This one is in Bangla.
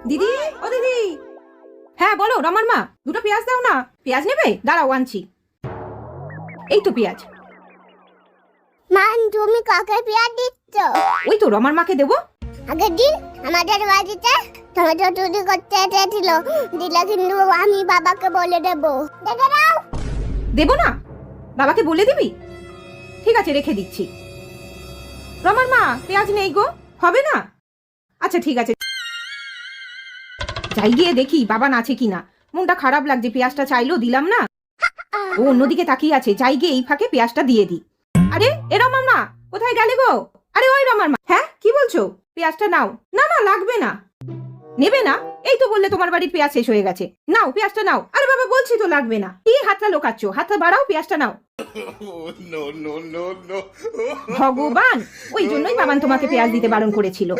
দিদি, ও দিদি। হ্যাঁ বলো রমার মা, দুটো পেঁয়াজ দাও না। পেঁয়াজ নেবে? দাঁড়াও আনছি। এই তো পেঁয়াজ। মা, তুমি কাকে পেঁয়াজ দিচ্ছ? ওই তো রমার মাকে দেবো। আগের দিন আমাদের বাড়িতে টমেটো চুরি করতে এসেছিল, দিলে কিন্তু আমি বাবাকে বলে দেবো। দেখে নাও। দেবো না? বাবাকে বলে দিবি? ঠিক আছে, রেখে দিচ্ছি। রমার মা, পেঁয়াজ নেই গো, হবে না? আচ্ছা ঠিক আছে, যাই গিয়ে দেখি বাবা নাচে কিনা। মনটা খারাপ লাগছে, পেঁয়াজটা চাইলো দিলাম না। ও অন্যদিকে তাকিয়ে আছে, যাই গিয়ে এই ফাঁকে পেঁয়াজটা দিয়ে দিই। আরে এ রমার মা, কোথায় গেলে গো? আরে ওই রমার মা। হ্যাঁ কি বলছো? পেঁয়াজটা নাও। না না, লাগবে না। নেবে না? এই তো বললে তোমার বাড়ির পেঁয়াজ শেষ হয়ে গেছে। নাও পেঁয়াজটা নাও। আরে বাবা বলছি তো লাগবে না। কি হাতটা লোকাচ্ছ? হাতটা বাড়াও, পেঁয়াজটা নাও। ভগবান, ওই জন্যই বাবান তোমাকে পেঁয়াজ দিতে বারণ করেছিল।